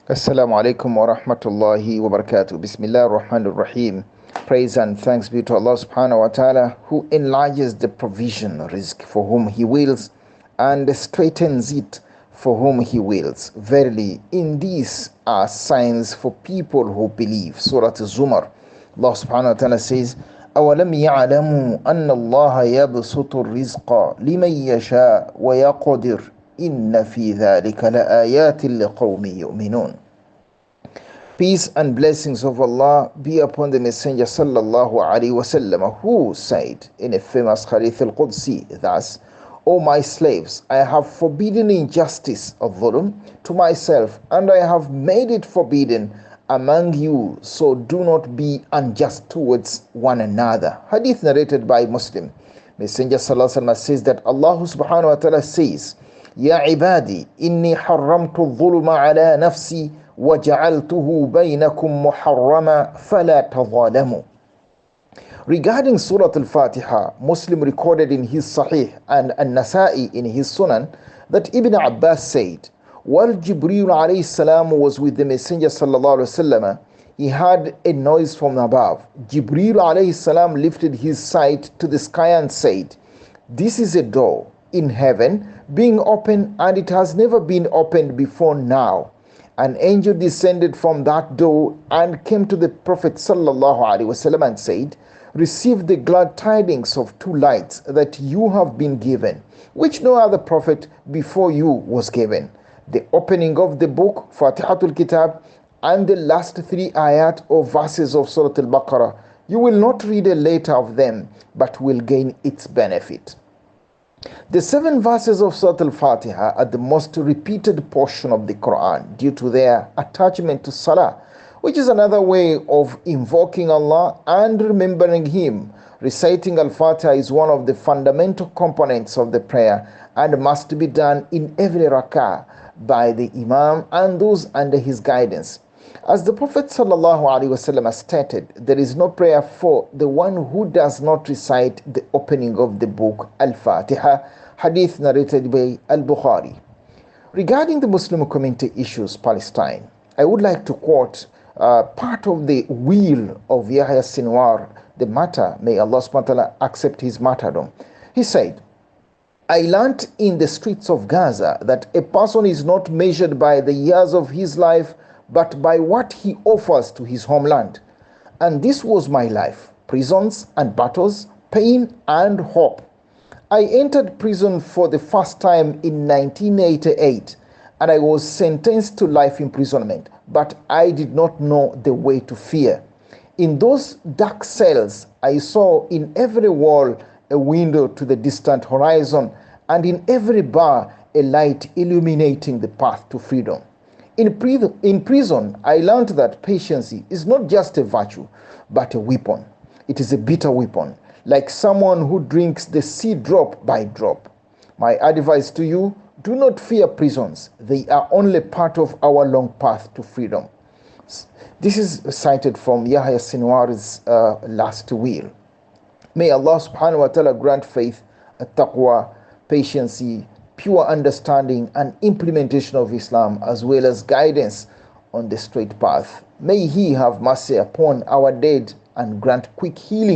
Assalamu alaikum wa rahmatullahi wa barakatuh. Bismillah ar-Rahman ar-Rahim. Praise and thanks be to Allah subhanahu wa ta'ala, who enlarges the provision rizq for whom He wills and straightens it for whom He wills. Verily, in these are signs for people who believe. Surah Zumar. Allah subhanahu wa ta'ala says, أَوَلَمْ يَعْلَمُوا أَنَّ اللَّهَ يَبْسُطُ الرِّزْقَ لِمَنْ يَشَاءُ وَيَقْدِرُ إِنَّ فِي ذَلِكَ لَآيَاتٍ لِقَوْمٍ يُؤْمِنُونَ. Peace and blessings of Allah be upon the Messenger sallallahu alaihi wasallam, who said in a famous Hadith al-Qudsi thus: O my slaves, I have forbidden injustice of dhulm to myself, and I have made it forbidden among you, so do not be unjust towards one another. Hadith narrated by Muslim. Messenger sallallahu alaihi wasallam says that Allah subhanahu wa ta'ala says, Ya ibadi, inni harramtu dhulma ala nafsi وَجَعَلْتُهُ بَيْنَكُمْ مُحَرَّمًا فَلَا تَظَالَمُوا. Regarding Surah Al-Fatiha, Muslim recorded in his Sahih and An-Nasa'i in his Sunan that Ibn Abbas said, while Jibreel alayhi salam was with the Messenger sallallahu alayhi wasallam, he heard a noise from above. Jibreel alayhi salam lifted his sight to the sky and said, this is a door in heaven being opened, and it has never been opened before now. An angel descended from that door and came to the Prophet sallallahu alaihi wasallam and said, receive the glad tidings of two lights that you have been given, which no other prophet before you was given: the opening of the book Fatihatul Kitab and the last three ayat or verses of Surah Al-Baqarah. You will not read a letter of them, but will gain its benefit. The 7 verses of Surah Al-Fatiha are the most repeated portion of the Quran due to their attachment to Salah, which is another way of invoking Allah and remembering Him. Reciting Al-Fatiha is one of the fundamental components of the prayer and must be done in every rak'ah by the Imam and those under his guidance. As the Prophet ﷺ stated, there is no prayer for the one who does not recite the opening of the book Al-Fatiha, hadith narrated by Al-Bukhari. Regarding the Muslim community issues Palestine, I would like to quote part of the will of Yahya Sinwar, the martyr. May Allah subhanahu wa ta'ala accept his martyrdom. He said, I learnt in the streets of Gaza that a person is not measured by the years of his life, but by what he offers to his homeland. And this was my life: prisons and battles, pain and hope. I entered prison for the first time in 1988, and I was sentenced to life imprisonment, but I did not know the way to fear. In those dark cells, I saw in every wall a window to the distant horizon, and in every bar a light illuminating the path to freedom. In prison, I learned that patience is not just a virtue, but a weapon. It is a bitter weapon, like someone who drinks the sea drop by drop. My advice to you: do not fear prisons. They are only part of our long path to freedom. This is cited from Yahya Sinwar's last will. May Allah subhanahu wa ta'ala grant faith, taqwa, patience, pure understanding and implementation of Islam, as well as guidance on the straight path. May He have mercy upon our dead and grant quick healing